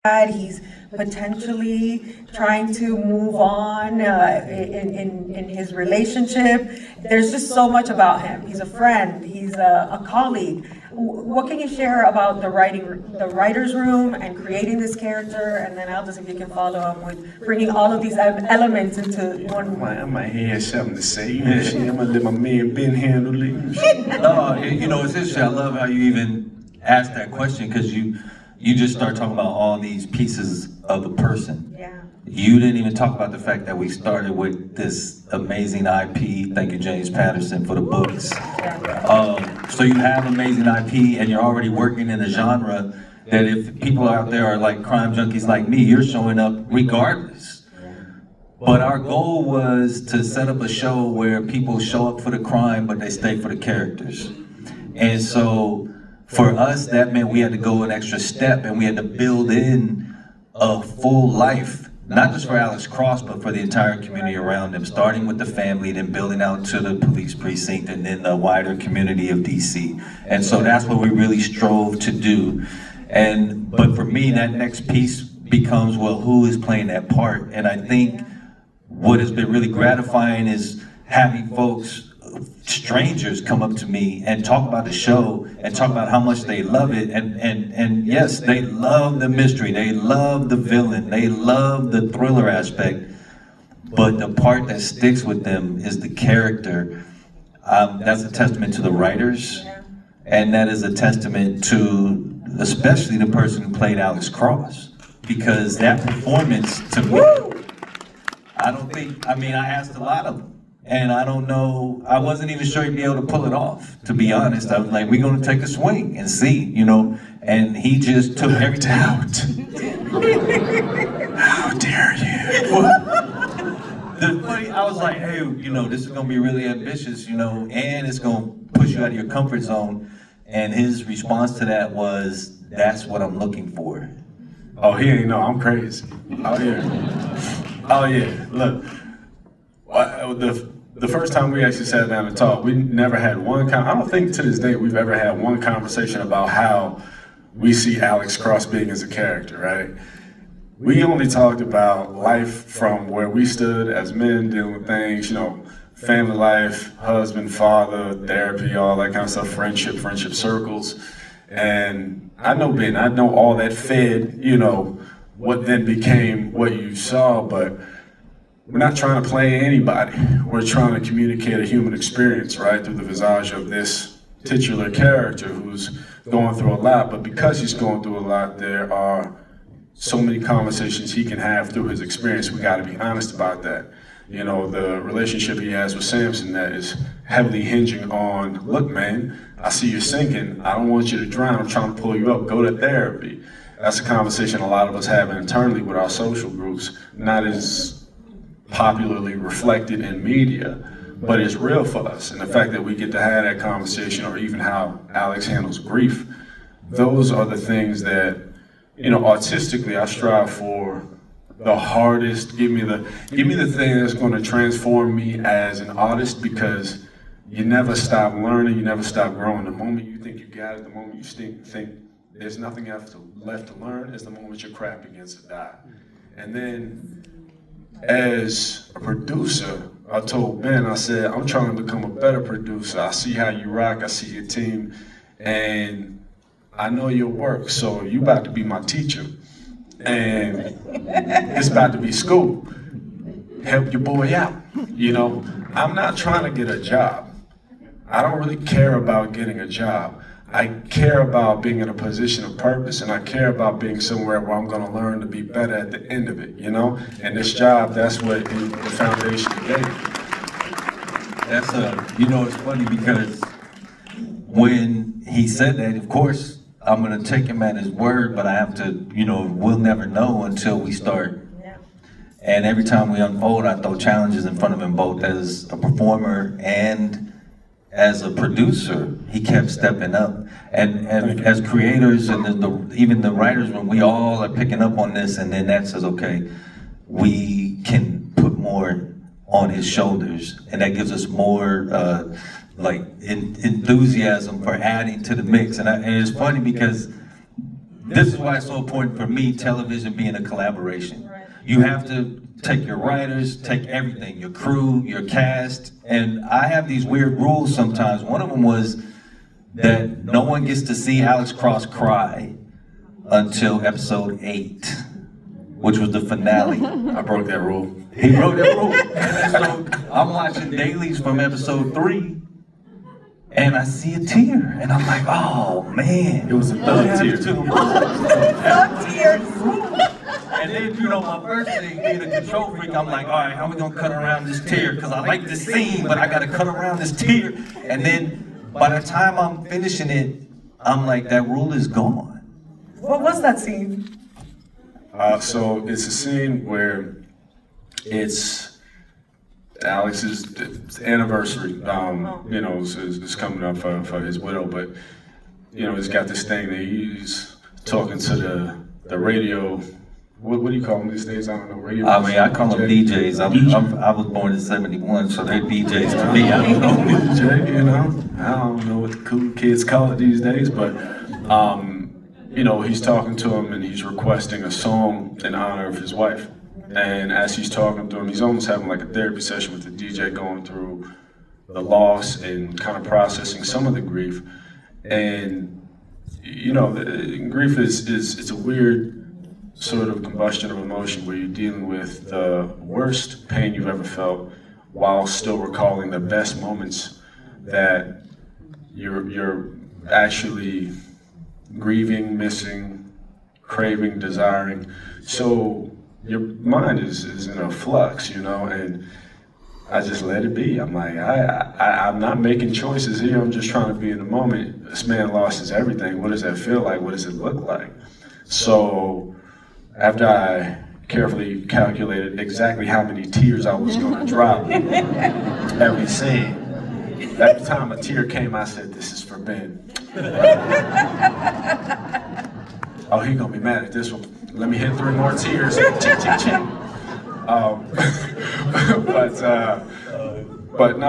He's potentially trying to move on in his relationship. There's just so much about him. He's a friend. He's a colleague. What can you share about the writer's room and creating this character? And then Aldis, if you can follow up with bringing all of these elements into one. I might have something to say. You know, I'm gonna let my man Ben handle it. No, you know, it's interesting. I love how you even asked that question, because you just start talking about all these pieces of the person. Yeah. You didn't even talk about the fact that we started with this amazing IP. Thank you, James Patterson, for the books. So you have amazing IP, and you're already working in a genre that if people out there are like crime junkies like me, you're showing up regardless. But our goal was to set up a show where people show up for the crime, but they stay for the characters. And so for us, that meant we had to go an extra step, and we had to build in a full life, not just for Alex Cross, but for the entire community around him, starting with the family, then building out to the police precinct, and then the wider community of DC. And so that's what we really strove to do. But for me, that next piece becomes, well, who is playing that part? And I think what has been really gratifying is having folks, strangers, come up to me and talk about the show and talk about how much they love it, and yes, they love the mystery, they love the villain, they love the thriller aspect, but the part that sticks with them is the character. That's a testament to the writers, and that is a testament to especially the person who played Alex Cross, because that performance, to me, I asked a lot of them, and I don't know, I wasn't even sure he'd be able to pull it off, to be honest. I was like, we're gonna take a swing and see, you know, and he just took everything out. How dare you? I was like, hey, you know, this is gonna be really ambitious, you know, and it's gonna push you out of your comfort zone. And his response to that was, that's what I'm looking for. Oh, he ain't know I'm crazy. Oh yeah, look. The first time we actually sat down and talked, we never had I don't think to this day we've ever had one conversation about how we see Alex Cross being as a character, right? We only talked about life from where we stood as men, dealing with things, you know, family life, husband, father, therapy, all that kind of stuff, friendship circles. And I know Ben, I know all that fed, you know, what then became what you saw, but we're not trying to play anybody. We're trying to communicate a human experience, right, through the visage of this titular character who's going through a lot. But because he's going through a lot, there are so many conversations he can have through his experience. We got to be honest about that. You know, the relationship he has with Samson that is heavily hinging on, look, man, I see you sinking. I don't want you to drown. I'm trying to pull you up. Go to therapy. That's a conversation a lot of us have internally with our social groups, not as popularly reflected in media, but it's real for us. And the fact that we get to have that conversation, or even how Alex handles grief, those are the things that, you know, artistically I strive for the hardest. Give me the thing that's going to transform me as an artist, because you never stop learning, you never stop growing. The moment you think you got it, the moment you think there's nothing left to learn, is the moment your craft begins to die. And then, as a producer, I told Ben, I said, I'm trying to become a better producer. I see how you rock, I see your team, and I know your work, so you about to be my teacher. And it's about to be school. Help your boy out. You know, I'm not trying to get a job. I don't really care about getting a job. I care about being in a position of purpose, and I care about being somewhere where I'm going to learn to be better at the end of it, you know? And this job, that's what is the foundation today. You know, it's funny because when he said that, of course, I'm going to take him at his word, but I have to, you know, we'll never know until we start. And every time we unfold, I throw challenges in front of him, both as a performer and as a producer. He kept stepping up, and as creators and even the writers, when we all are picking up on this, and then that says, okay, we can put more on his shoulders, and that gives us more enthusiasm for adding to the mix. And it's funny because this is why it's so important for me, television being a collaboration. You have to take your writers, take everything, your crew, your cast, and I have these weird rules sometimes. One of them was that no one gets to see Alex Cross cry until episode 8, which was the finale. I broke that rule. He broke that rule. And so I'm watching dailies from episode 3, and I see a tear, and I'm like, oh man. It was a thug tear. Thug tears. And then, you know, my first thing, being a control freak, I'm like, all right, how we gonna cut around this tear? Because I like this scene, but I gotta cut around this tear. And then, by the time I'm finishing it, I'm like, that rule is gone. What was that scene? So it's a scene where it's Alex's anniversary. You know, is coming up for his widow, but you know, he's got this thing that he's talking to the radio. What do you call them these days? I don't know. Radio. I mean, I call them DJs. I was born in '71, so they're DJs to me. I don't know. DJ, you know, I don't know what the cool kids call it these days, but you know, he's talking to him and he's requesting a song in honor of his wife. And as he's talking to him, he's almost having like a therapy session with the DJ, going through the loss and kind of processing some of the grief. And you know, grief is it's a weird sort of combustion of emotion where you're dealing with the worst pain you've ever felt while still recalling the best moments that you're actually grieving, missing, craving, desiring. So your mind is in a flux, you know, and I just let it be. I'm like, I'm not making choices here. I'm just trying to be in the moment. This man lost his everything. What does that feel like? What does it look like? So after I carefully calculated exactly how many tears I was going to drop every scene, every time a tear came, I said, this is for Ben. Oh, he gonna be mad at this one. Let me hit 3 more tears. Ching, ching, ching. But no,